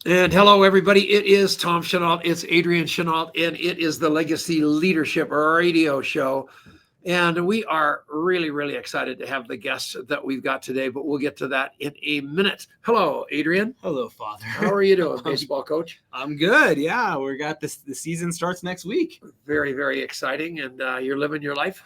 And hello, everybody. It is Tom Chenault. It's Adrian Chenault, and it is the Legacy Leadership Radio Show. And we are really, really excited to have the guests that we've got today, but we'll get to that in a minute. Hello, Adrian. Hello, Father. How are you doing, baseball coach? I'm good. Yeah, we got this. The season starts next week. Very, very exciting. And you're living your life?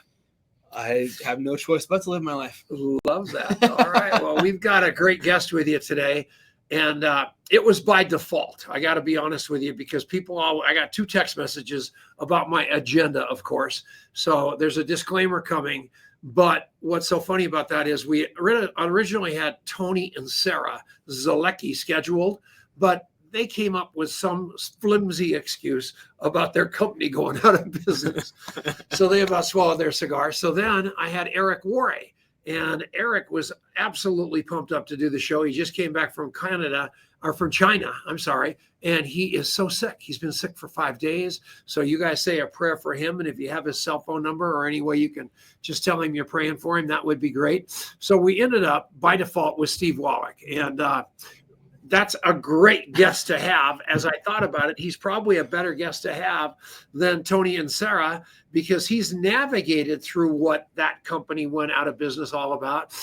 I have no choice but to live my life. Love that. All right. Well, we've got a great guest with you today. And it was by default. I got to be honest with you, because I got 2 text messages about my agenda, of course. So there's a disclaimer coming. But what's so funny about that is we originally had Tony and Sarah Zalecki scheduled, but they came up with some flimsy excuse about their company going out of business. So they about swallowed their cigar. So then I had Eric Warray. And Eric was absolutely pumped up to do the show. He just came back from China, I'm sorry. And he is so sick. He's been sick for 5 days. So you guys say a prayer for him. And if you have his cell phone number or any way you can just tell him you're praying for him, that would be great. So we ended up by default with Steve Wallach. And that's a great guest to have. As I thought about it, he's probably a better guest to have than Tony and Sarah, because he's navigated through what that company went out of business all about.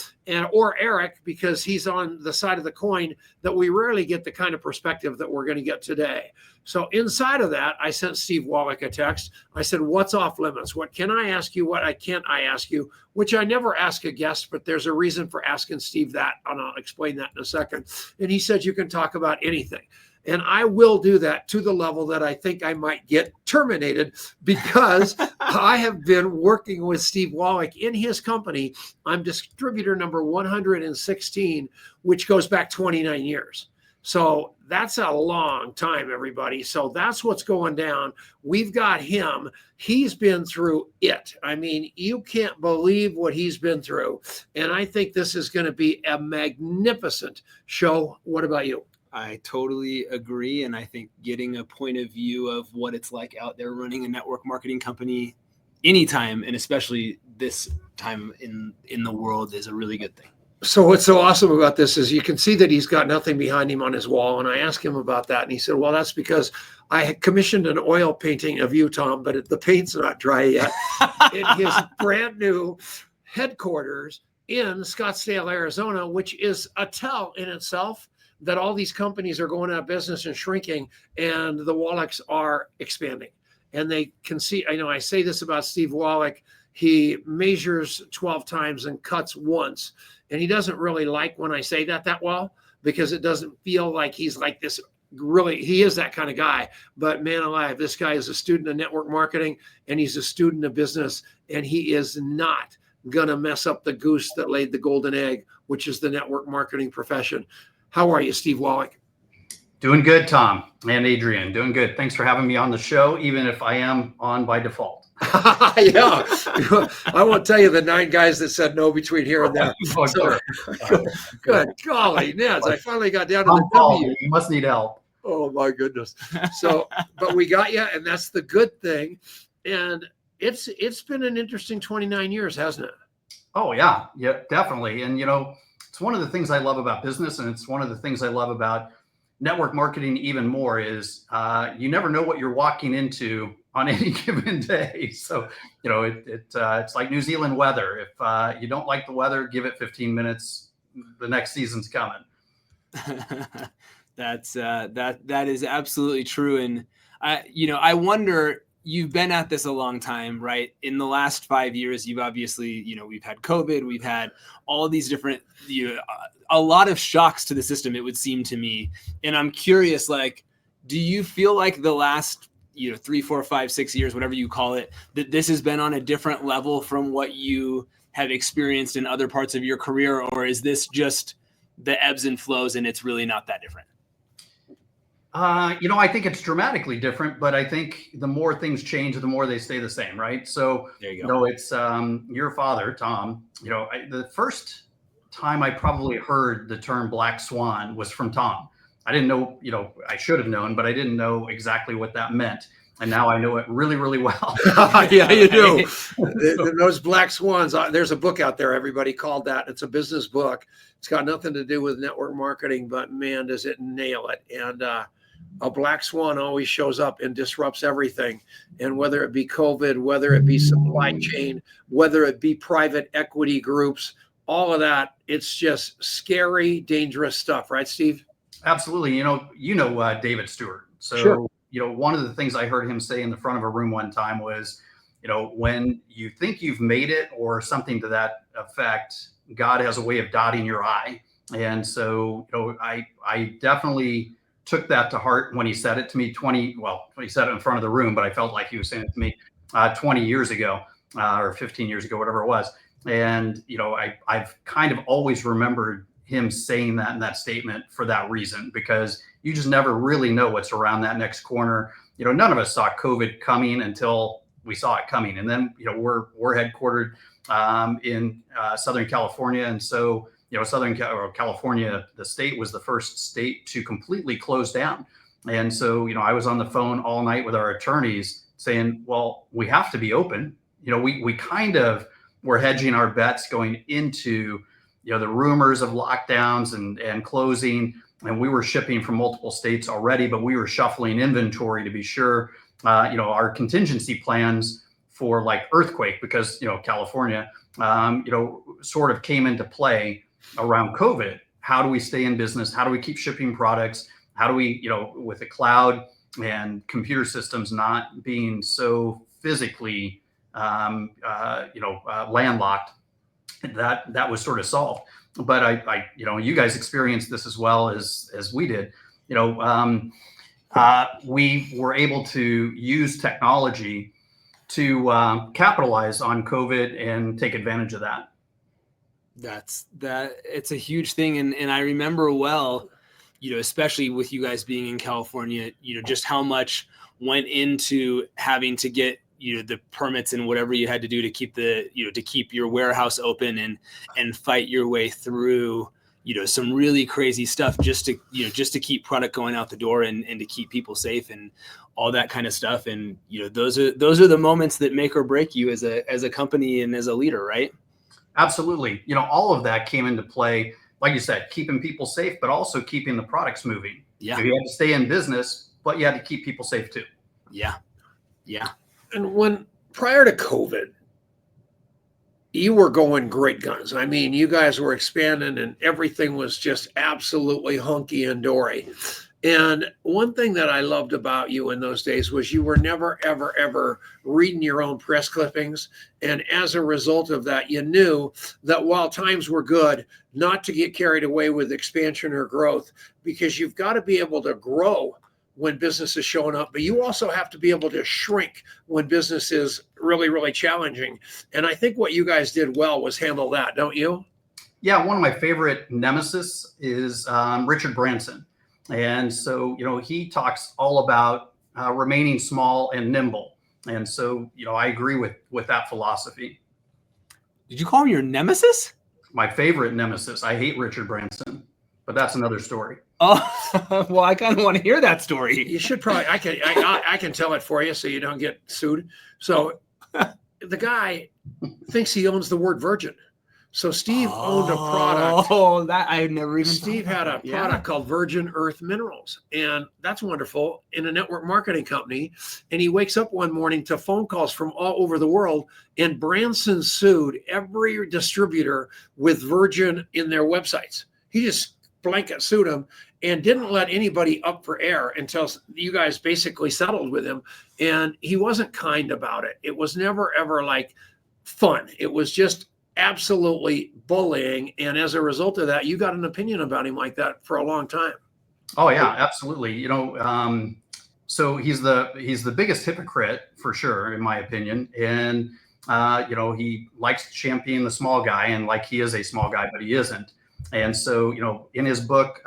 Or Eric, because he's on the side of the coin that we rarely get the kind of perspective that we're going to get today. So inside of that, I sent Steve Wallach a text. I said, what's off limits? What can I ask you? What can't I ask you? Which I never ask a guest, but there's a reason for asking Steve that, and I'll explain that in a second. And he said, you can talk about anything. And I will do that to the level that I think I might get terminated, because I have been working with Steve Wallach in his company. I'm distributor number 116, which goes back 29 years. So that's a long time, everybody. So that's what's going down. We've got him. He's been through it. I mean, you can't believe what he's been through. And I think this is going to be a magnificent show. What about you? I totally agree. And I think getting a point of view of what it's like out there running a network marketing company anytime, and especially this time in the world, is a really good thing. So what's so awesome about this is you can see that he's got nothing behind him on his wall. And I asked him about that. And he said, well, that's because I had commissioned an oil painting of you, Tom, but the paint's not dry yet. In his brand new headquarters in Scottsdale, Arizona, which is a tell in itself that all these companies are going out of business and shrinking, and the Wallachs are expanding. And they can see, I say this about Steve Wallach, he measures 12 times and cuts once. And he doesn't really like when I say that well, because it doesn't feel like he's like this. Really, he is that kind of guy. But man alive, this guy is a student of network marketing, and he's a student of business, and he is not going to mess up the goose that laid the golden egg, which is the network marketing profession. How are you, Steve Wallach? Doing good, Tom and Adrian. Doing good. Thanks for having me on the show, even if I am on by default. Yeah, I won't tell you the 9 guys that said no between here and there. Oh, so, good golly, Neds, I finally got down to the W. You must need help. Oh my goodness. So, but we got you, and that's the good thing. And it's been an interesting 29 years, hasn't it? Oh yeah, definitely. And it's one of the things I love about business, and it's one of the things I love about network marketing even more is you never know what you're walking into on any given day. So, it's like New Zealand weather. If you don't like the weather, give it 15 minutes. The next season's coming. That is absolutely true. And I wonder, you've been at this a long time, right? In the last 5 years, you've obviously, we've had COVID, we've had all these different, a lot of shocks to the system, it would seem to me. And I'm curious, do you feel like the last 3, 4, 5, 6 years, whatever you call it, that this has been on a different level from what you have experienced in other parts of your career? Or is this just the ebbs and flows and it's really not that different? I think it's dramatically different, but I think the more things change, the more they stay the same, right? So, there you go. It's your father, Tom. The first time I probably heard the term black swan was from Tom. I didn't know, I should have known, but I didn't know exactly what that meant. and now I know it really, really well. Yeah, you do. Those black swans. There's a book out there, everybody, called that. It's a business book. It's got nothing to do with network marketing, but man, does it nail it. And a black swan always shows up and disrupts everything. And whether it be COVID, whether it be supply chain, whether it be private equity groups, all of that, it's just scary, dangerous stuff. Right, Steve? Absolutely. David Stewart. So, Sure. One of the things I heard him say in the front of a room one time was, when you think you've made it or something to that effect, God has a way of dotting your I. And so, I definitely took that to heart when he said it to me he said it in front of the room, but I felt like he was saying it to me 20 years ago or 15 years ago, whatever it was. And, I've kind of always remembered him saying that in that statement for that reason, because you just never really know what's around that next corner. None of us saw COVID coming until we saw it coming. And then, we're headquartered in Southern California. And so, California, the state, was the first state to completely close down. And so, I was on the phone all night with our attorneys saying, well, we have to be open. We kind of were hedging our bets going into, the rumors of lockdowns and closing, and we were shipping from multiple states already, but we were shuffling inventory to be sure, our contingency plans for like earthquake, because, California, sort of came into play around COVID. How do we stay in business? How do we keep shipping products? How do we, with the cloud and computer systems not being so physically, landlocked, that was sort of solved. But I you guys experienced this as well as we did. We were able to use technology to capitalize on COVID and take advantage of that. It's a huge thing. And I remember well, especially with you guys being in California, just how much went into having to get, the permits and whatever you had to do to keep to keep your warehouse open and fight your way through, some really crazy stuff just to keep product going out the door and to keep people safe and all that kind of stuff. And, those are the moments that make or break you as a company and as a leader, right? Absolutely. All of that came into play, like you said, keeping people safe, but also keeping the products moving. Yeah. You had to stay in business, but you had to keep people safe too. Yeah. Yeah. And prior to COVID, you were going great guns. I mean, you guys were expanding and everything was just absolutely hunky and dory. And one thing that I loved about you in those days was you were never, ever, ever reading your own press clippings. And as a result of that, you knew that while times were good, not to get carried away with expansion or growth, because you've got to be able to grow when business is showing up, but you also have to be able to shrink when business is really, really challenging. And I think what you guys did well was handle that, don't you? Yeah, one of my favorite nemesis is Richard Branson. And so, he talks all about remaining small and nimble. And so, I agree with that philosophy. Did you call him your nemesis? My favorite nemesis. I hate Richard Branson, but that's another story. Oh, well, I kind of want to hear that story. You should probably, I can tell it for you so you don't get sued. So the guy thinks he owns the word virgin. So Steve owned a product. Oh, that I never even. Steve had a product called Virgin Earth Minerals, and that's wonderful, in a network marketing company. And he wakes up one morning to phone calls from all over the world, and Branson sued every distributor with Virgin in their websites. He just blanket sued him and didn't let anybody up for air until you guys basically settled with him. And he wasn't kind about it. It was never, ever like fun. It was just absolutely bullying. And as a result of that, you got an opinion about him like that for a long time. Oh yeah, absolutely. So he's the biggest hypocrite for sure, in my opinion. And he likes to champion the small guy, and like he is a small guy, but he isn't. And so, in his book,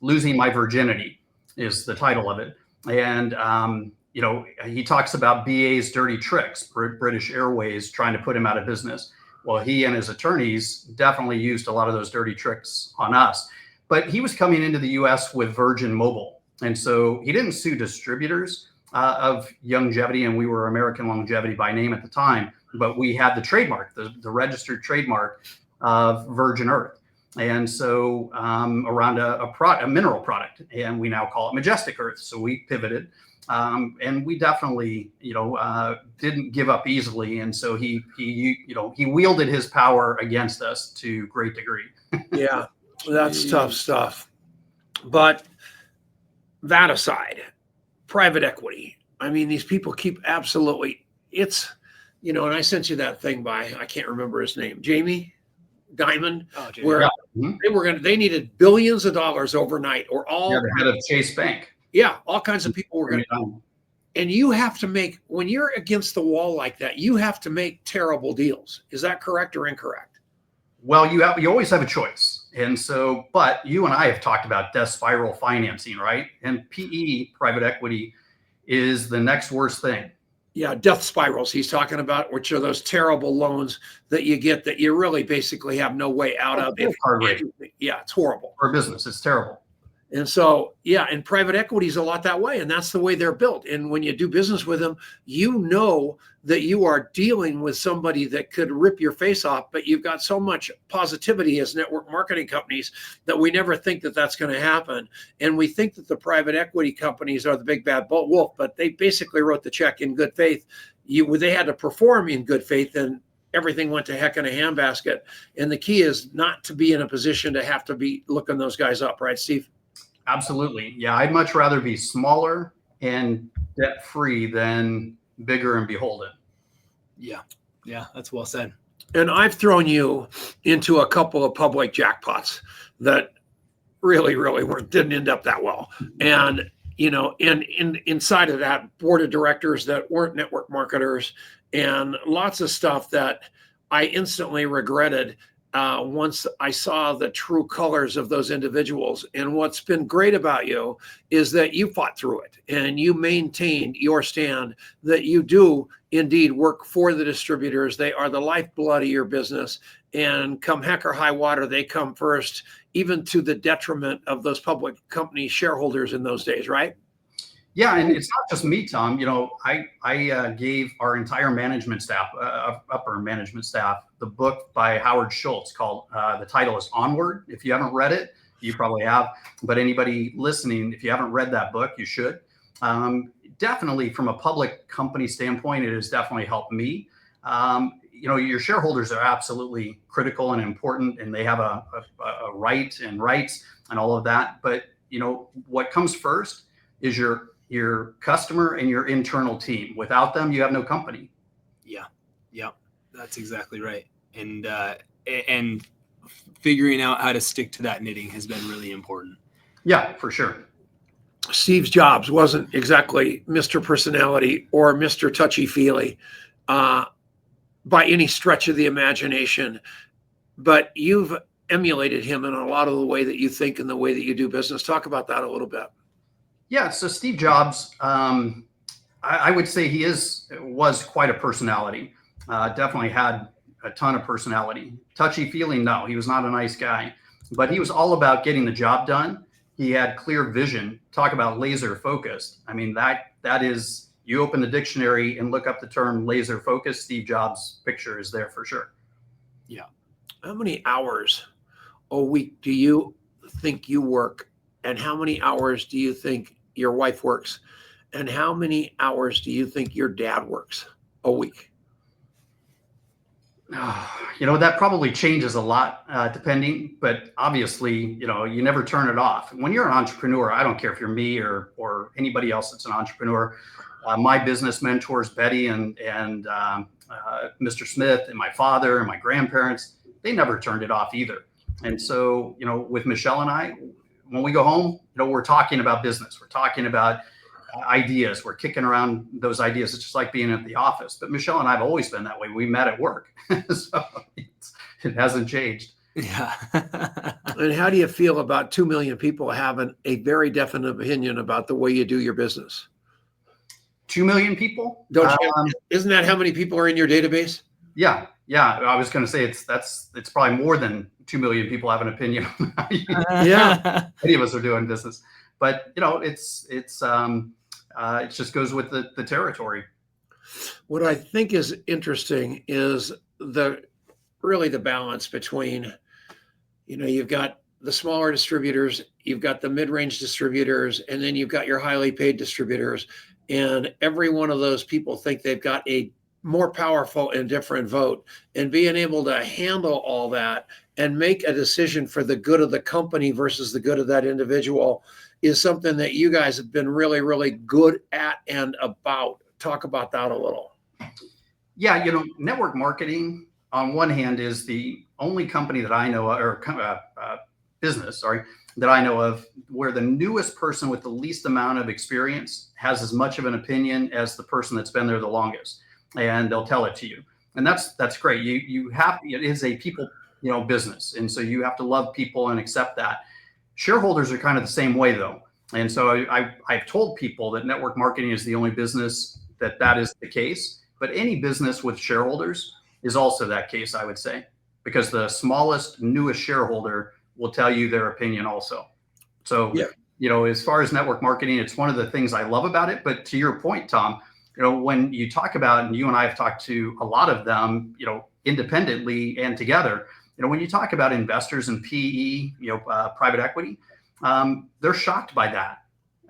Losing My Virginity is the title of it. And, he talks about BA's dirty tricks, British Airways trying to put him out of business. Well, he and his attorneys definitely used a lot of those dirty tricks on us. But he was coming into the U.S. with Virgin Mobile. And so he didn't sue distributors. of longevity, and we were American Longevity by name at the time, but we had the trademark, the registered trademark of Virgin Earth. And so around a mineral product, and we now call it Majestic Earth. So we pivoted, and we definitely, didn't give up easily. And so he wielded his power against us to great degree. Yeah, that's tough stuff. But that aside, private equity. I mean, these people keep absolutely, and I sent you that thing by, I can't remember his name, Jamie Dimon, where they needed billions of dollars overnight, or the head of Chase Bank. Yeah, all kinds of people were going to. And you have to make, when you're against the wall like that, you have to make terrible deals. Is that correct or incorrect? Well, you always have a choice. And so, but you and I have talked about death spiral financing, right? And PE, private equity, is the next worst thing. Yeah, death spirals he's talking about, which are those terrible loans that you get that you really basically have no way out of. Yeah, it's horrible. For a business, it's terrible. And so, yeah, and private equity is a lot that way, and that's the way they're built. And when you do business with them, you know that you are dealing with somebody that could rip your face off, but you've got so much positivity as network marketing companies that we never think that that's going to happen. And we think that the private equity companies are the big bad wolf, but they basically wrote the check in good faith. They had to perform in good faith, and everything went to heck in a handbasket. And the key is not to be in a position to have to be looking those guys up, right, Steve? Absolutely. Yeah, I'd much rather be smaller and debt-free than bigger and beholden. Yeah, that's well said. And I've thrown you into a couple of public jackpots that really didn't end up that well. And, inside of that, board of directors that weren't network marketers, and lots of stuff that I instantly regretted once I saw the true colors of those individuals. And what's been great about you is that you fought through it and you maintained your stand, that you do indeed work for the distributors. They are the lifeblood of your business, and come heck or high water, they come first, even to the detriment of those public company shareholders in those days, right? Yeah, and it's not just me, Tom. I gave our entire management staff, upper management staff, the book by Howard Schultz called, the title is Onward. If you haven't read it, you probably have. But anybody listening, if you haven't read that book, you should. Definitely from a public company standpoint, it has definitely helped me. Your shareholders are absolutely critical and important, and they have a right and rights and all of that. But, what comes first is your customer and your internal team. Without them, you have no company. Yeah, that's exactly right. And figuring out how to stick to that knitting has been really important. Yeah, for sure. Steve Jobs wasn't exactly Mr. Personality or Mr. Touchy-feely by any stretch of the imagination, but you've emulated him in a lot of the way that you think and the way that you do business. Talk about that a little bit. Yeah, so Steve Jobs, I would say he was quite a personality. Definitely had a ton of personality. Touchy-feely, no, he was not a nice guy, but he was all about getting the job done. He had clear vision. Talk about laser focused. I mean, that is, you open the dictionary and look up the term laser focused, Steve Jobs' picture is there for sure. Yeah. How many hours a week do you think you work? And how many hours do you think your wife works? And how many hours do you think your dad works a week? That probably changes a lot depending, but obviously, you never turn it off. When you're an entrepreneur, I don't care if you're me or anybody else that's an entrepreneur. My business mentors, Betty and Mr. Smith and my father and my grandparents, they never turned it off either. And so, with Michelle and I, when we go home, we're talking about business. We're talking about ideas. We're kicking around those ideas. It's just like being at the office. But Michelle and I have always been that way. We met at work. So it hasn't changed. Yeah. And how do you feel about 2 million people having a very definite opinion about the way you do your business? 2 million people? Isn't that how many people are in your database? Yeah. I was going to say it's probably more than 2 million people have an opinion on how yeah, any of us are doing business. But it's it just goes with the territory. What I think is interesting is really the balance between, you've got the smaller distributors, you've got the mid-range distributors, and then you've got your highly paid distributors. And every one of those people think they've got a more powerful and different vote, and being able to handle all that and make a decision for the good of the company versus the good of that individual is something that you guys have been really, really good at and about. Talk about that a little. Yeah, network marketing on one hand is the only company that I know, or business, that I know of, where the newest person with the least amount of experience has as much of an opinion as the person that's been there the longest, and they'll tell it to you. And that's great. It is a people, business. And so you have to love people and accept that. Shareholders are kind of the same way though. And so I've told people that network marketing is the only business that is the case, but any business with shareholders is also that case, I would say, because the smallest, newest shareholder will tell you their opinion also. So, yeah. As far as network marketing, it's one of the things I love about it. But to your point, Tom, when you talk about, and you and I have talked to a lot of them, independently and together, when you talk about investors and PE, private equity, they're shocked by that.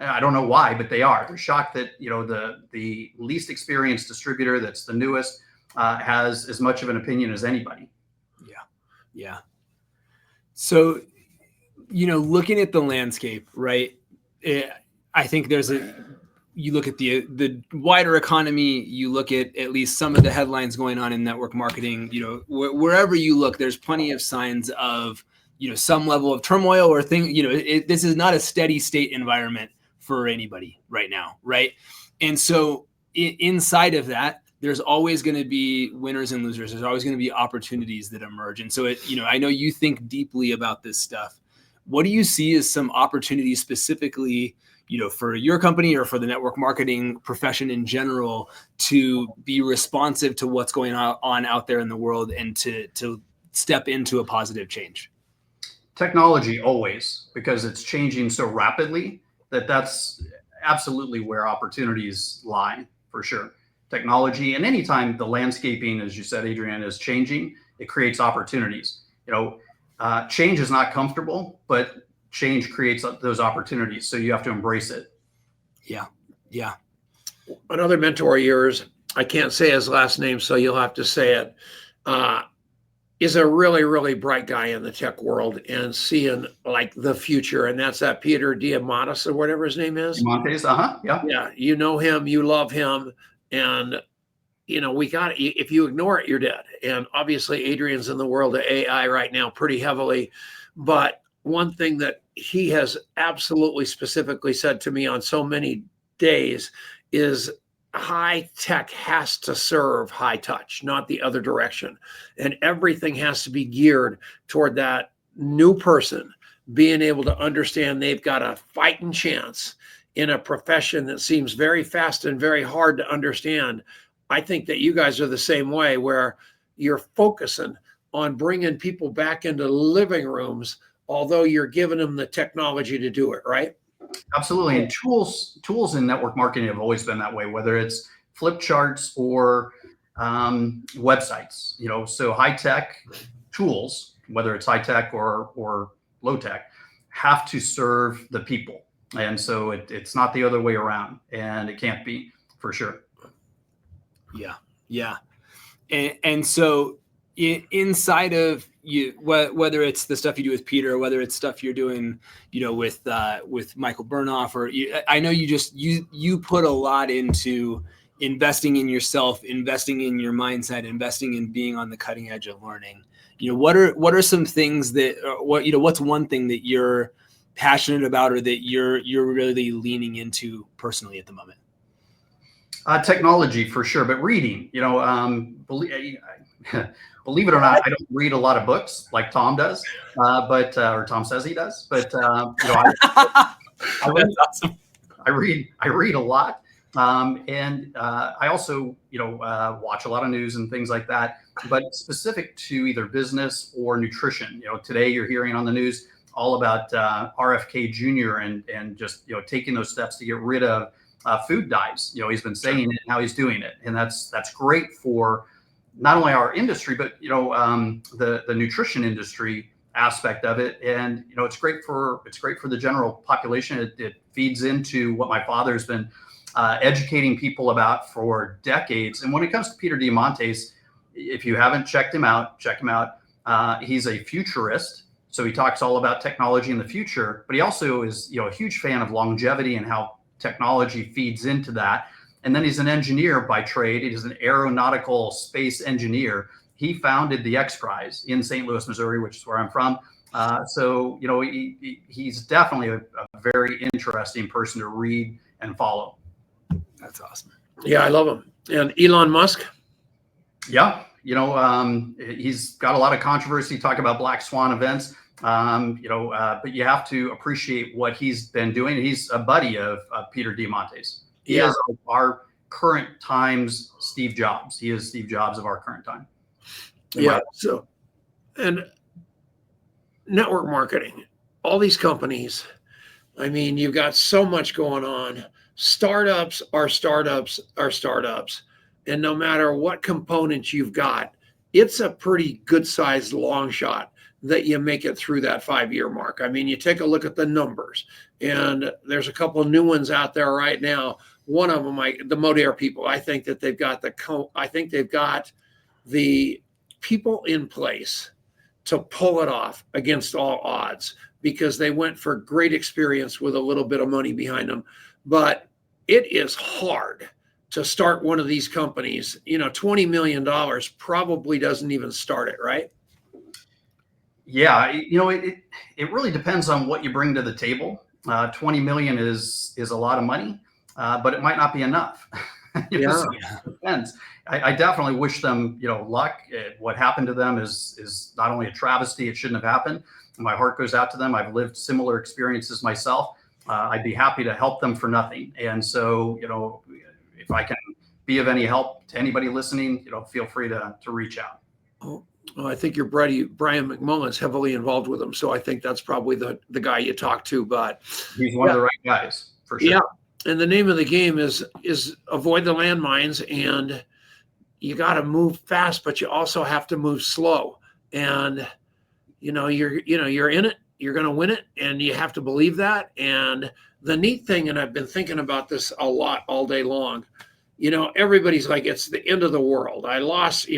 I don't know why, but they are. They're shocked that, the least experienced distributor that's the newest has as much of an opinion as anybody. Yeah. So, looking at the landscape, right? I think you look at the wider economy, you look at least some of the headlines going on in network marketing, wherever you look, there's plenty of signs of, some level of turmoil or this is not a steady state environment for anybody right now. Right. And so inside of that, there's always going to be winners and losers. There's always going to be opportunities that emerge. And so I know you think deeply about this stuff. What do you see as some opportunities specifically, for your company or for the network marketing profession in general to be responsive to what's going on out there in the world and to step into a positive change? Technology always, because it's changing so rapidly that's absolutely where opportunities lie, for sure. Technology, and anytime the landscaping, as you said, Adrian, is changing, it creates opportunities. Change is not comfortable, but change creates those opportunities. So you have to embrace it. Yeah. Another mentor of yours, I can't say his last name, so you'll have to say it, is a really, really bright guy in the tech world and seeing like the future. And that's that Peter Diamandis or whatever his name is. Diamandis, yeah. Yeah, you know him, you love him. And, if you ignore it, you're dead. And obviously Adrian's in the world of AI right now pretty heavily. But one thing that he has absolutely specifically said to me on so many days is high tech has to serve high touch, not the other direction. And everything has to be geared toward that new person being able to understand they've got a fighting chance in a profession that seems very fast and very hard to understand. I think that you guys are the same way, where you're focusing on bringing people back into living rooms, although you're giving them the technology to do it, right? Absolutely. And tools in network marketing have always been that way, whether it's flip charts or websites, so high tech tools, whether it's high tech or low tech, have to serve the people. And so it's not the other way around, and it can't be, for sure. Yeah. And so inside of you, whether it's the stuff you do with Peter, or whether it's stuff you're doing, with Michael Burnoff, or I know you put a lot into investing in yourself, investing in your mindset, investing in being on the cutting edge of learning. What are some things what's one thing that you're passionate about, or that you're really leaning into personally at the moment? Technology, for sure, but reading, believe it or not, I don't read a lot of books like Tom does, or Tom says he does, but I read a lot. And I also, watch a lot of news and things like that, but specific to either business or nutrition. Today you're hearing on the news all about RFK Jr. and just, taking those steps to get rid of food dyes. He's been saying it and how he's doing it, and that's great for not only our industry, but the nutrition industry aspect of it. And it's great for the general population. It feeds into what my father's been educating people about for decades. And when it comes to Peter Diamandis, if you haven't checked him out, check him out. He's a futurist, so he talks all about technology in the future, but he also is a huge fan of longevity and how technology feeds into that. And then he's an engineer by trade. He's an aeronautical space engineer. He founded the X Prize in St. Louis, Missouri, which is where I'm from. So he's definitely a very interesting person to read and follow. That's awesome. Yeah, I love him. And Elon Musk. Yeah, he's got a lot of controversy. Talk about black swan events. But you have to appreciate what he's been doing. He's a buddy of Peter Diamandis. He is our current time's Steve Jobs. He is Steve Jobs of our current time. Yeah. So, and network marketing, all these companies, I mean, you've got so much going on. Startups are startups are startups. And no matter what components you've got, it's a pretty good sized long shot that you make it through that 5-year mark. I mean, you take a look at the numbers, and there's a couple of new ones out there right now. One of them, the Modere people, I think that they've got the people in place to pull it off against all odds, because they went for great experience with a little bit of money behind them. But it is hard to start one of these companies. $20 million probably doesn't even start it, right? Yeah, it really depends on what you bring to the table. 20 million is a lot of money, but it might not be enough. So it depends. I definitely wish them, luck. What happened to them is not only a travesty; it shouldn't have happened. My heart goes out to them. I've lived similar experiences myself. I'd be happy to help them for nothing. And so, if I can be of any help to anybody listening, feel free to reach out. Well, I think your buddy Brian McMullen's heavily involved with them, so I think that's probably the guy you talk to. But he's one of the right guys for sure. Yeah, and the name of the game is avoid the landmines, and you got to move fast, but you also have to move slow. And you're in it. You're going to win it, and you have to believe that. And the neat thing, and I've been thinking about this a lot all day long. Everybody's like, it's the end of the world. I lost,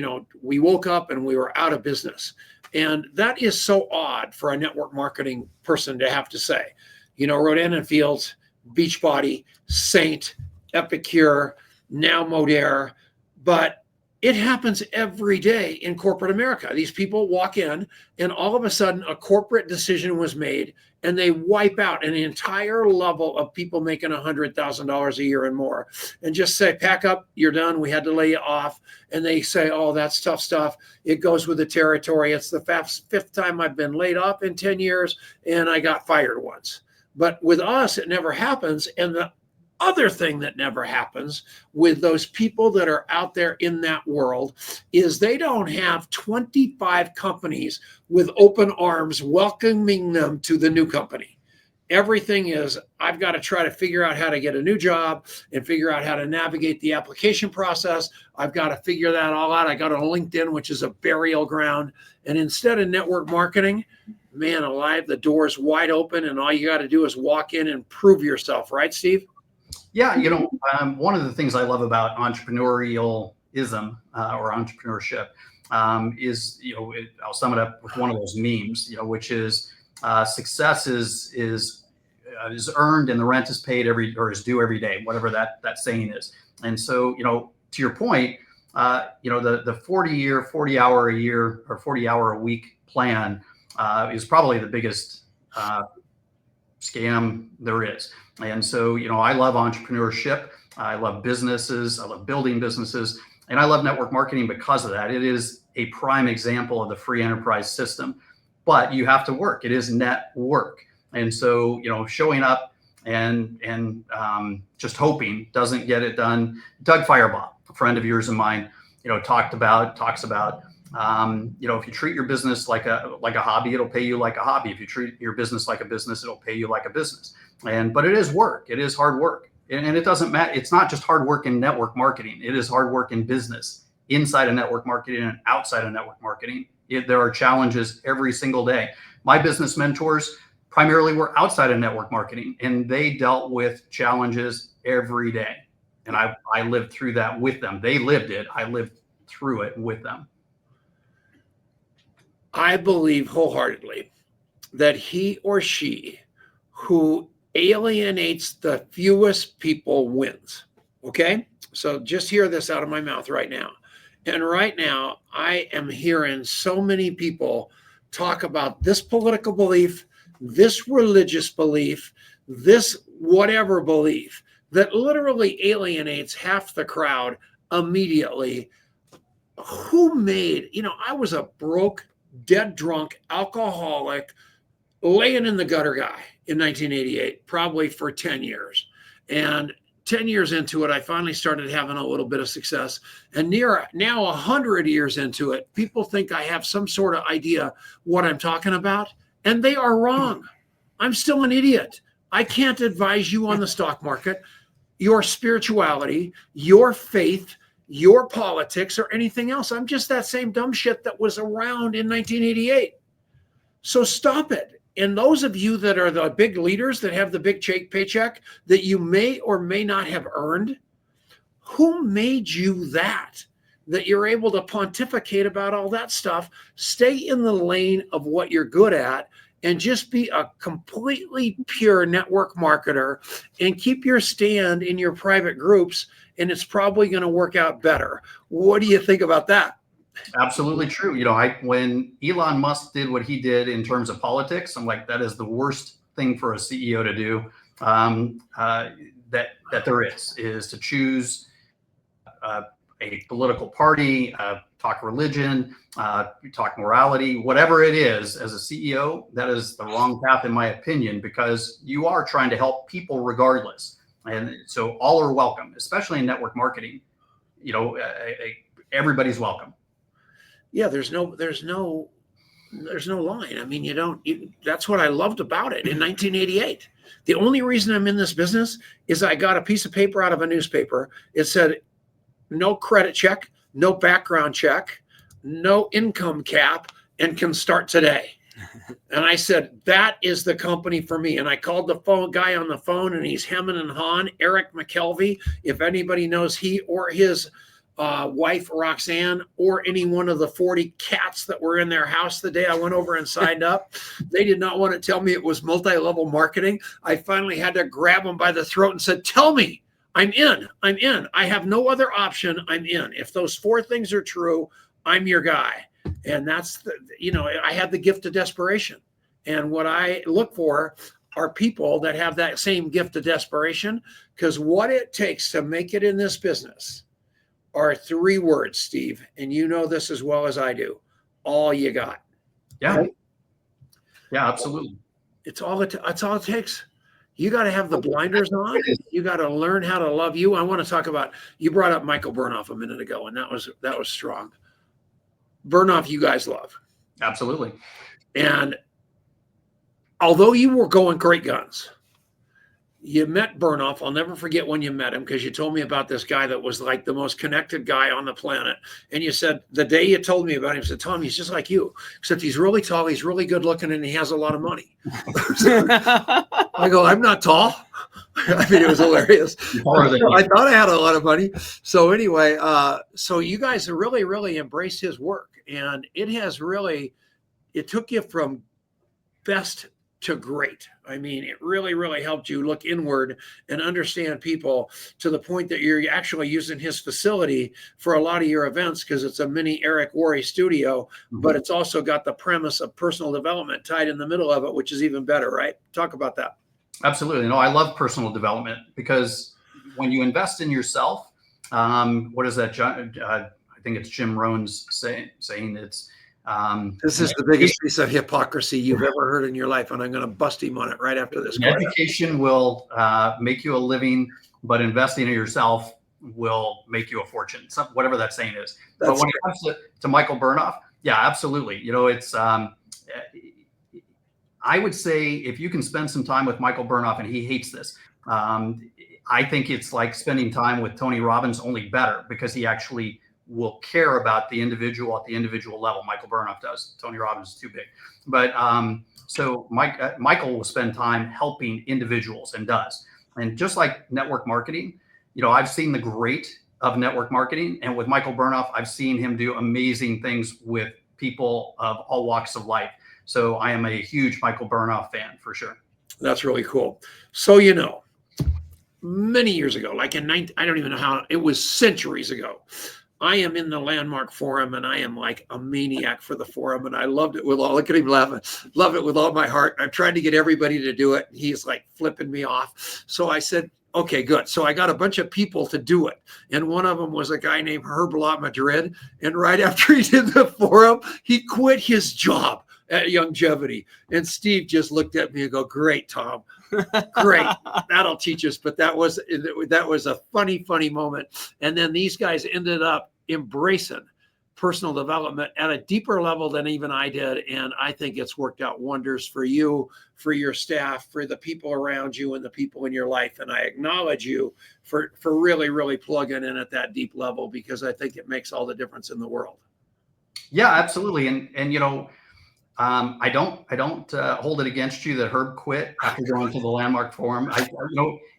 we woke up and we were out of business. And that is so odd for a network marketing person to have to say. Rodan and Fields, Beachbody, Saint, Epicure, now Modere. But it happens every day in corporate America. These people walk in, and all of a sudden a corporate decision was made, and they wipe out an entire level of people making $100,000 a year and more, and just say, pack up, you're done. We had to lay you off. And they say, oh, that's tough stuff. It goes with the territory. It's the fifth time I've been laid off in 10 years, and I got fired once. But with us, it never happens. And the other thing that never happens with those people that are out there in that world is they don't have 25 companies with open arms welcoming them to the new company. Everything is, I've got to try to figure out how to get a new job and figure out how to navigate the application process. I've got to figure that all out. I got on LinkedIn, which is a burial ground. And instead of network marketing, man alive, the door is wide open, and all you got to do is walk in and prove yourself. Right, Steve? Yeah, one of the things I love about entrepreneurialism or entrepreneurship is, I'll sum it up with one of those memes, which is success is earned and the rent is paid is due every day, whatever that saying is. And so, to your point, the 40 hour a year or 40 hour a week plan is probably the biggest scam there is. And so, I love entrepreneurship. I love businesses. I love building businesses. And I love network marketing because of that. It is a prime example of the free enterprise system. But you have to work. It is net work. And so, showing up and just hoping doesn't get it done. Doug Firebaugh, a friend of yours and mine, talks about, if you treat your business like a hobby, it'll pay you like a hobby. If you treat your business like a business, it'll pay you like a business. But it is work. It is hard work. And it doesn't matter. It's not just hard work in network marketing. It is hard work in business, inside of network marketing and outside of network marketing. There are challenges every single day. My business mentors primarily were outside of network marketing, and they dealt with challenges every day. And I lived through that with them. They lived it. I lived through it with them. I believe wholeheartedly that he or she who alienates the fewest people wins. Okay? So just hear this out of my mouth right now. And right now, I am hearing so many people talk about this political belief, this religious belief, this whatever belief that literally alienates half the crowd immediately. Who made, I was a broke, dead drunk, alcoholic, laying in the gutter guy in 1988, probably for 10 years. And 10 years into it, I finally started having a little bit of success. And now 100 years into it, people think I have some sort of idea what I'm talking about, and they are wrong. I'm still an idiot. I can't advise you on the stock market, your spirituality, your faith, your politics, or anything else. I'm just that same dumb shit that was around in 1988. So stop it. And those of you that are the big leaders that have the big paycheck that you may or may not have earned, who made you that you're able to pontificate about all that stuff? Stay in the lane of what you're good at and just be a completely pure network marketer and keep your stand in your private groups, and it's probably going to work out better. What do you think about that? Absolutely true. When Elon Musk did what he did in terms of politics, I'm like, that is the worst thing for a CEO to do. That there is to choose a political party, talk religion, talk morality, whatever it is. As a CEO, that is the wrong path, in my opinion, because you are trying to help people regardless. And so all are welcome, especially in network marketing. Everybody's welcome. Yeah, there's no line. I mean, that's what I loved about it in 1988. The only reason I'm in this business is I got a piece of paper out of a newspaper. It said, no credit check, no background check, no income cap, and can start today. And I said, that is the company for me. And I called the guy on the phone, and he's hemming and hawing, Eric McKelvey. If anybody knows he or his wife, Roxanne, or any one of the 40 cats that were in their house the day I went over and signed up, they did not want to tell me it was multi-level marketing. I finally had to grab them by the throat and said, tell me, I'm in. I have no other option. I'm in. If those 4 things are true, I'm your guy. And that's I had the gift of desperation. And what I look for are people that have that same gift of desperation, because what it takes to make it in this business are 3 words, Steve. And you know this as well as I do. All you got. Yeah. Right? Yeah, absolutely. It's all it takes. You got to have the blinders on. You got to learn how to love you. I want to talk about, you brought up Michael Burnoff a minute ago, and that was strong. Burnoff, you guys love. Absolutely. And although you were going great guns, you met Burnoff. I'll never forget when you met him, because you told me about this guy that was like the most connected guy on the planet. And you said, the day you told me about him, you said, Tom, he's just like you, except he's really tall, he's really good looking, and he has a lot of money. I go, I'm not tall. I mean, it was hilarious. I thought I had a lot of money. So anyway, so you guys have really, really embraced his work. And it took you from best to great. I mean, it really, really helped you look inward and understand people to the point that you're actually using his facility for a lot of your events, because it's a mini Eric Worre studio, but it's also got the premise of personal development tied in the middle of it, which is even better, right? Talk about that. Absolutely. No, I love personal development, because when you invest in yourself, what is that? I think it's Jim Rohn's saying it's, this is the biggest piece of hypocrisy you've ever heard in your life, and I'm going to bust him on it right after this. Education will make you a living, but investing in yourself will make you a fortune. Whatever that saying is. But when it comes to Michael Burnoff, yeah, absolutely. It's I would say if you can spend some time with Michael Burnoff, and he hates this, I think it's like spending time with Tony Robbins, only better, because he actually will care about the individual at the individual level. Michael Burnoff does. Tony Robbins is too big. But so Michael will spend time helping individuals and does. And just like network marketing, I've seen the great of network marketing. And with Michael Burnoff, I've seen him do amazing things with people of all walks of life. So I am a huge Michael Burnoff fan for sure. That's really cool. So, many years ago, like I don't even know how, it was centuries ago, I am in the Landmark Forum, and I am like a maniac for the forum, and I loved it with all, look at him laughing, love it with all my heart. I'm trying to get everybody to do it. He's like flipping me off. So I said, okay, good. So I got a bunch of people to do it. And one of them was a guy named Herb La Madrid. And right after he did the forum, he quit his job at Longevity. And Steve just looked at me and go, great, Tom. Great. That'll teach us. But that was a funny moment. And then these guys ended up embracing personal development at a deeper level than even I did. And I think it's worked out wonders for you, for your staff, for the people around you and the people in your life. And I acknowledge you for really plugging in at that deep level, because I think it makes all the difference in the world. Yeah, absolutely. And I don't hold it against you that Herb quit after going to the Landmark Forum.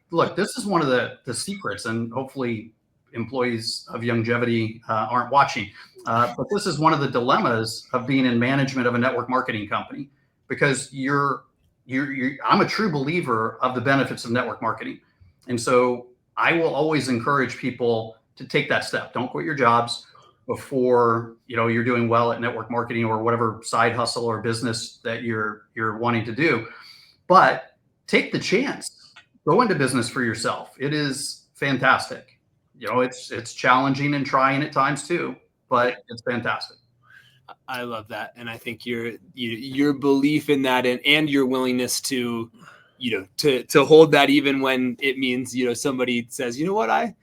Look, this is one of the secrets, and hopefully employees of Longevity aren't watching. But this is one of the dilemmas of being in management of a network marketing company, because I'm a true believer of the benefits of network marketing. And so I will always encourage people to take that step. Don't quit your jobs before you're doing well at network marketing or whatever side hustle or business that you're wanting to do. But take the chance. Go into business for yourself. It is fantastic. It's challenging and trying at times too, but it's fantastic. I love that. And I think your belief in that and your willingness to hold that, even when it means, somebody says, you know what, I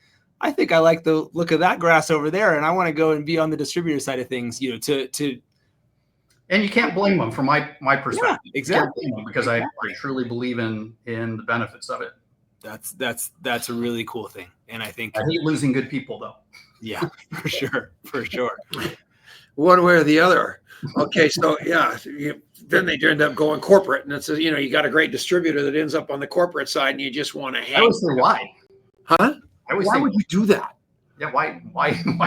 think I like the look of that grass over there, and I want to go and be on the distributor side of things, and you can't blame them from my perspective. Yeah, exactly. Because I truly believe in the benefits of it. That's a really cool thing. And I think I hate losing good people though. Yeah, for sure. One way or the other. Okay, so yeah, then they end up going corporate, and it's you got a great distributor that ends up on the corporate side, and you just want to hang. I always say why? Huh? Why would you do that? Yeah, why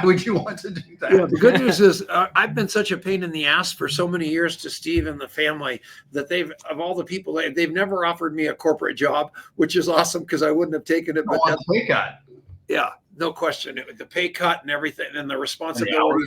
would you want to do that? Yeah, the good news is I've been such a pain in the ass for so many years to Steve and the family that of all the people, they've never offered me a corporate job, which is awesome because I wouldn't have taken it. But that's pay cut. Yeah, no question. The pay cut and everything, and the responsibility,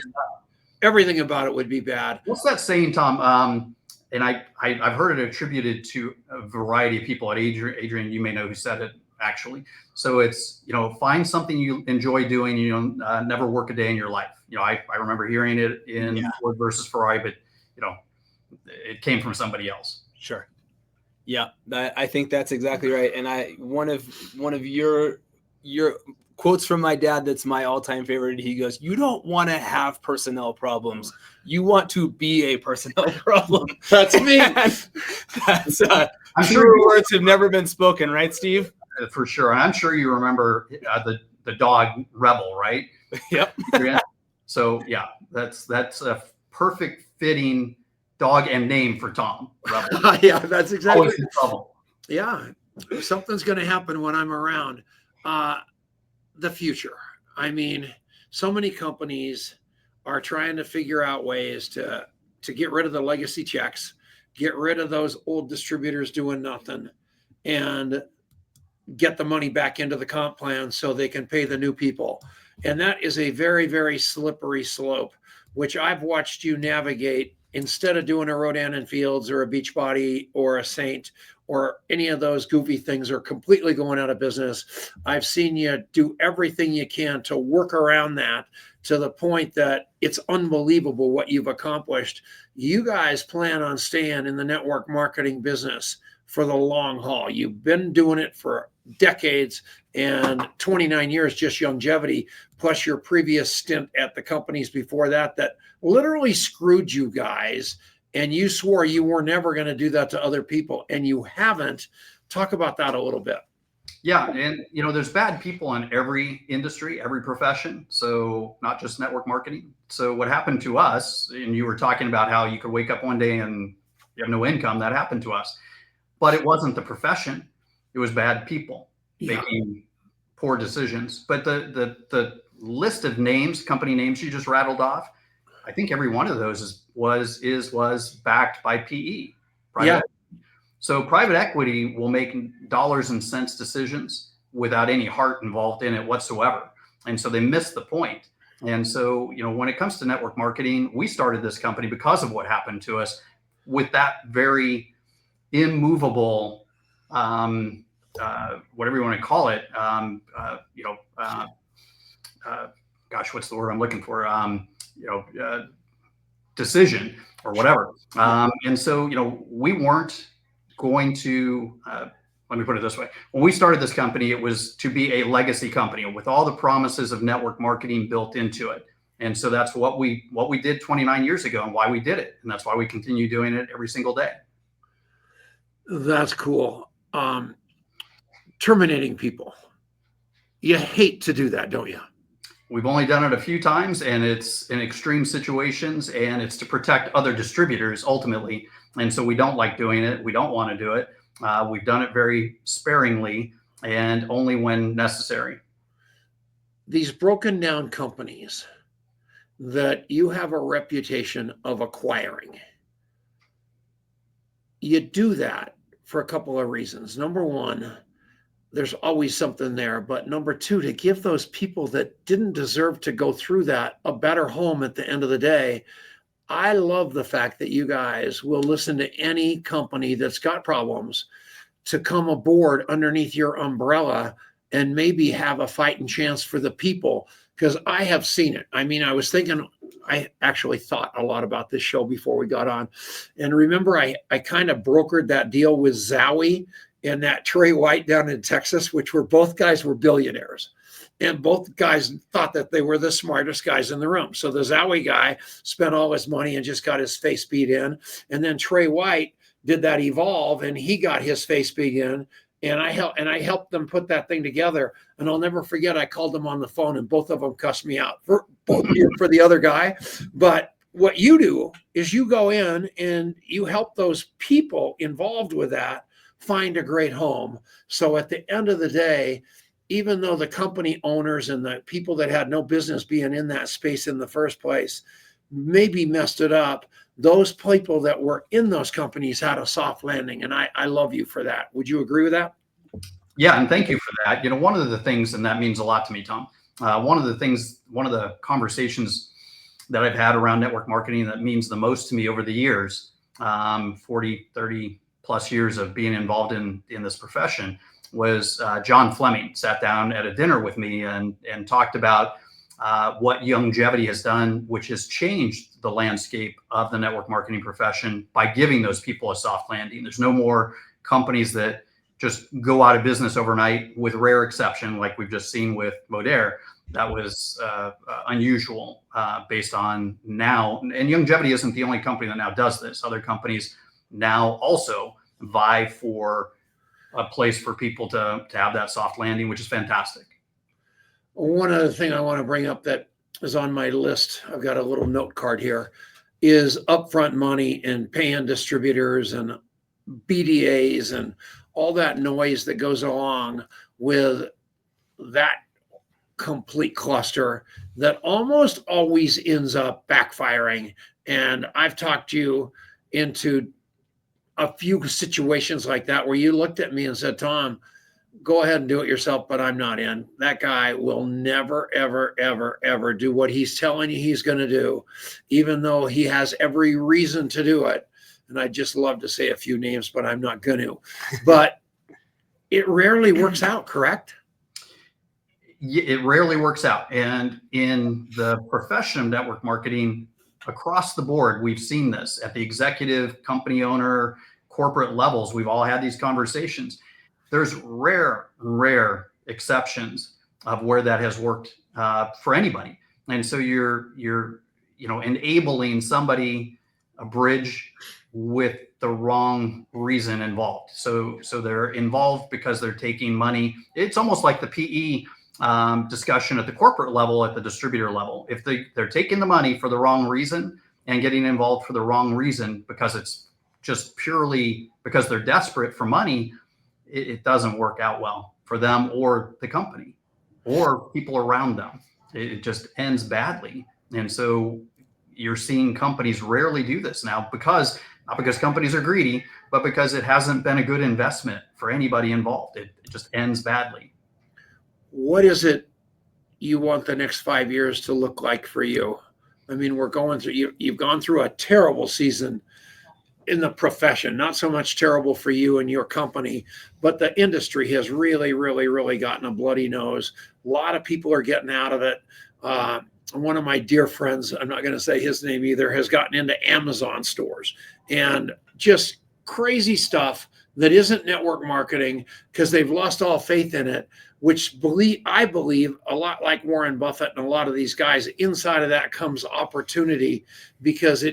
everything about it would be bad. What's that saying, Tom? And I've heard it attributed to a variety of people. At Adrian, you may know who said it. Actually, so it's find something you enjoy doing. Never work a day in your life. I remember hearing it in Ford versus Ferrari, but it came from somebody else. Sure. Yeah, I think that's exactly right. And one of your quotes from my dad that's my all-time favorite. He goes, "You don't want to have personnel problems. You want to be a personnel problem." That's me. That's I'm sure words have never been spoken, right, Steve? For sure. And I'm sure you remember the dog Rebel, right? Yep. So yeah, that's a perfect fitting dog and name for Tom. Rebel. Yeah, that's exactly. Always in trouble. Yeah, something's going to happen when I'm around. The future. I mean, so many companies are trying to figure out ways to get rid of the legacy checks, get rid of those old distributors doing nothing, and get the money back into the comp plan so they can pay the new people. And that is a very, very slippery slope, which I've watched you navigate instead of doing a Rodan and Fields or a Beachbody or a Saint or any of those goofy things are completely going out of business. I've seen you do everything you can to work around that to the point that it's unbelievable what you've accomplished. You guys plan on staying in the network marketing business for the long haul. You've been doing it for decades and 29 years, just Longevity, plus your previous stint at the companies before that literally screwed you guys. And you swore you were never going to do that to other people. And you haven't. Talk about that a little bit. Yeah, and there's bad people in every industry, every profession. So not just network marketing. So what happened to us, and you were talking about how you could wake up one day and you have no income. That happened to us, but it wasn't the profession. It was bad people making poor decisions. But the list of names, company names you just rattled off, I think every one of those was backed by PE. Private. So private equity will make dollars and cents decisions without any heart involved in it whatsoever. And so they miss the point. And so, when it comes to network marketing, we started this company because of what happened to us with that very immovable, whatever you want to call it, gosh, what's the word I'm looking for? Decision or whatever. And so, we weren't going to, let me put it this way. When we started this company, it was to be a legacy company with all the promises of network marketing built into it. And so that's what we did 29 years ago and why we did it. And that's why we continue doing it every single day. That's cool. Terminating people. You hate to do that, don't you? We've only done it a few times, and it's in extreme situations, and it's to protect other distributors ultimately. And so we don't like doing it. We don't want to do it. We've done it very sparingly and only when necessary. These broken down companies that you have a reputation of acquiring, you do that for a couple of reasons. Number one, there's always something there. But number two, to give those people that didn't deserve to go through that a better home at the end of the day. I love the fact that you guys will listen to any company that's got problems to come aboard underneath your umbrella and maybe have a fighting chance for the people, because I have seen it. I mean, I actually thought a lot about this show before we got on. And remember, I kind of brokered that deal with Zowie and that Trey White down in Texas, which both guys were billionaires. And both guys thought that they were the smartest guys in the room. So the Zowie guy spent all his money and just got his face beat in. And then Trey White did that evolve and he got his face beat in. And I helped them put that thing together. And I'll never forget, I called them on the phone and both of them cussed me out for the other guy. But what you do is you go in and you help those people involved with that find a great home. So at the end of the day, even though the company owners and the people that had no business being in that space in the first place maybe messed it up, those people that were in those companies had a soft landing. And I love you for that. Would you agree with that? Yeah, and thank you for that. One of the things, and that means a lot to me, Tom, one of the conversations that I've had around network marketing that means the most to me over the years, 40, 30 plus years of being involved in this profession, was John Fleming sat down at a dinner with me and talked about what longevity has done, which has changed the landscape of the network marketing profession by giving those people a soft landing. There's no more companies that just go out of business overnight, with rare exception, like we've just seen with Modere. That was unusual based on now. And longevity isn't the only company that now does this. Other companies now also vie for a place for people to have that soft landing, which is fantastic. One other thing I want to bring up that is on my list, I've got a little note card here, is upfront money and paying distributors and BDAs and all that noise that goes along with that complete cluster that almost always ends up backfiring. And I've talked you into a few situations like that where you looked at me and said, Tom, go ahead and do it yourself, but I'm not in. That guy will never, ever, ever, ever do what he's telling you he's going to do, even though he has every reason to do it. And I'd just love to say a few names, but I'm not going to. But it rarely works out, correct? It rarely works out. And in the profession of network marketing, across the board, we've seen this at the executive, company owner, corporate levels. We've all had these conversations. There's rare exceptions of where that has worked for anybody. And so you're enabling somebody, a bridge with the wrong reason involved. So they're involved because they're taking money. It's almost like the PE discussion at the corporate level, at the distributor level. If they're taking the money for the wrong reason and getting involved for the wrong reason because it's just purely because they're desperate for money, it doesn't work out well for them or the company or people around them. It just ends badly. And so you're seeing companies rarely do this now, because not because companies are greedy, but because it hasn't been a good investment for anybody involved. It just ends badly. What is it you want the next 5 years to look like for you? I mean, we're going through, you've gone through a terrible season in the profession, not so much terrible for you and your company, but the industry has really, really, really gotten a bloody nose. A lot of people are getting out of it. One of my dear friends, I'm not going to say his name either, has gotten into Amazon stores and just crazy stuff that isn't network marketing because they've lost all faith in it, which I believe a lot like Warren Buffett and a lot of these guys, inside of that comes opportunity, because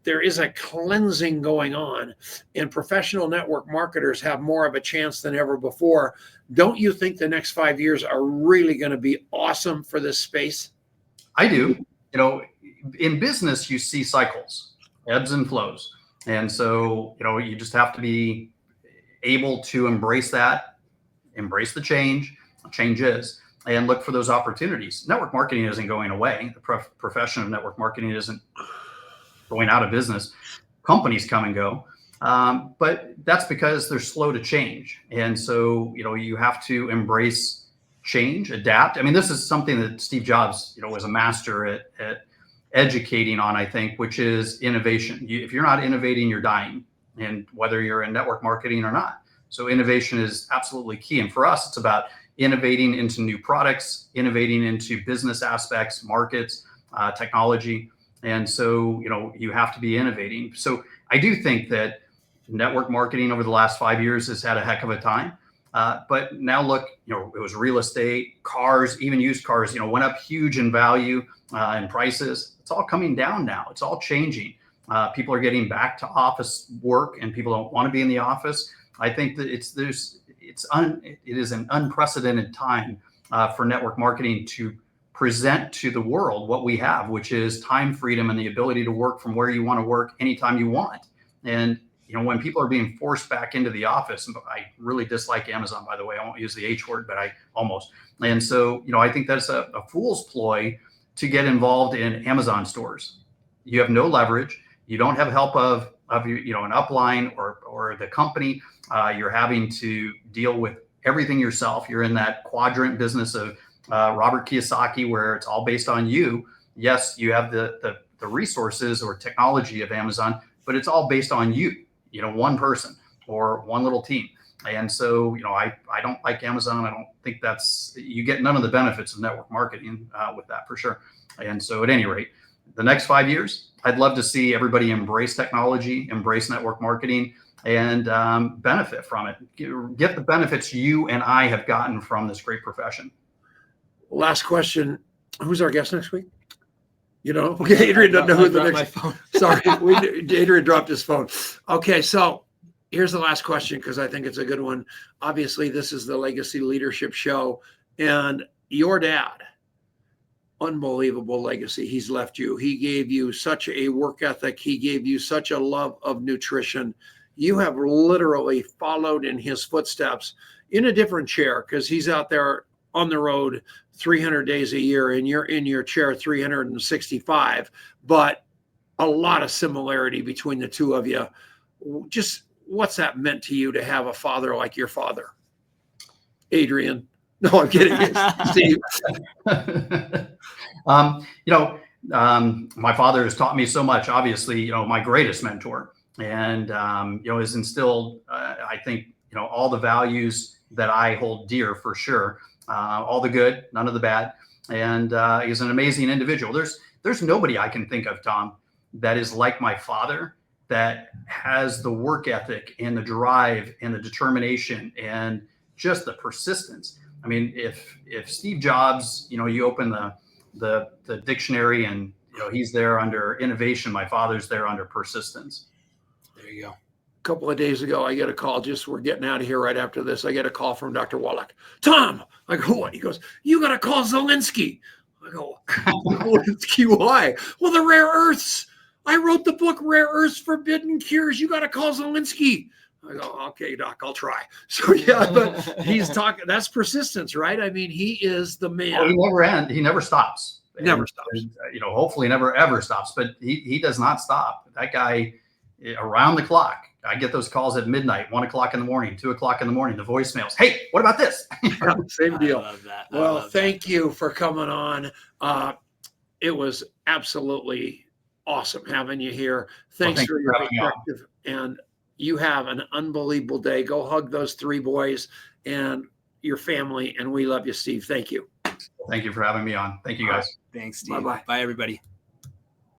there is a cleansing going on, and professional network marketers have more of a chance than ever before. Don't you think the next 5 years are really going to be awesome for this space? I do. In business, you see cycles, ebbs and flows. And so, you just have to be able to embrace that, embrace the changes, and look for those opportunities. Network marketing isn't going away. The profession of network marketing isn't going out of business. Companies come and go. But that's because they're slow to change. And so, you have to embrace change, adapt. I mean, this is something that Steve Jobs, was a master at educating on, I think, which is innovation. If you're not innovating, you're dying, and whether you're in network marketing or not. So innovation is absolutely key. And for us, it's about innovating into new products, innovating into business aspects, markets, technology. And so, you have to be innovating. So I do think that network marketing over the last 5 years has had a heck of a time. But now look, it was real estate, cars, even used cars, went up huge in value and prices. It's all coming down now. It's all changing. People are getting back to office work, and people don't want to be in the office. I think that it is an unprecedented time for network marketing to present to the world what we have, which is time freedom and the ability to work from where you want to work anytime you want. And when people are being forced back into the office, I really dislike Amazon, by the way. I won't use the H word, but I almost. And so, I think that's a fool's ploy to get involved in Amazon stores. You have no leverage. You don't have help of an upline or the company. You're having to deal with everything yourself. You're in that quadrant business of Robert Kiyosaki, where it's all based on you. Yes, you have the resources or technology of Amazon, but it's all based on you. One person or one little team. And so, I don't like Amazon. I don't think you get none of the benefits of network marketing with that, for sure. And so at any rate, the next 5 years, I'd love to see everybody embrace technology, embrace network marketing, and benefit from it. Get the benefits you and I have gotten from this great profession. Last question. Who's our guest next week? Okay, Adrian doesn't know who the next. Sorry, Adrian dropped his phone. Okay, so here's the last question, because I think it's a good one. Obviously, this is the Legacy Leadership Show, and your dad, unbelievable legacy he's left you. He gave you such a work ethic. He gave you such a love of nutrition. You have literally followed in his footsteps in a different chair, because he's out there on the road 300 days a year, and you're in your chair 365, but a lot of similarity between the two of you. Just what's that meant to you to have a father like your father? Adrian. No, I'm kidding. Steve. My father has taught me so much, obviously, my greatest mentor, and, has instilled, I think, all the values that I hold dear, for sure. All the good, none of the bad. And he's an amazing individual. There's nobody I can think of, Tom, that is like my father, that has the work ethic and the drive and the determination and just the persistence. I mean, if Steve Jobs, you open the dictionary and, he's there under innovation, my father's there under persistence. you go. Couple of days ago, I get a call. We're getting out of here right after this. I get a call from Dr. Wallach. Tom, I go, what? He goes, you got to call Zelensky. I go, Zelensky, why? Well, the rare earths. I wrote the book, Rare Earths Forbidden Cures. You got to call Zelensky. I go, okay, Doc, I'll try. So yeah, but he's talking. That's persistence, right? I mean, he is the man. Well, he never ends. He never stops. Never stops. Hopefully never ever stops. But he does not stop. That guy, around the clock. I get those calls at midnight, 1 o'clock in the morning, 2 o'clock in the morning, the voicemails. Hey, what about this? Yeah, same deal. I love that. Well, thank you for coming on. It was absolutely awesome having you here. Thanks for your perspective. And you have an unbelievable day. Go hug those 3 boys and your family. And we love you, Steve. Thank you. Thank you for having me on. Thank you, guys. Thanks, Steve. Bye-bye. Bye, everybody.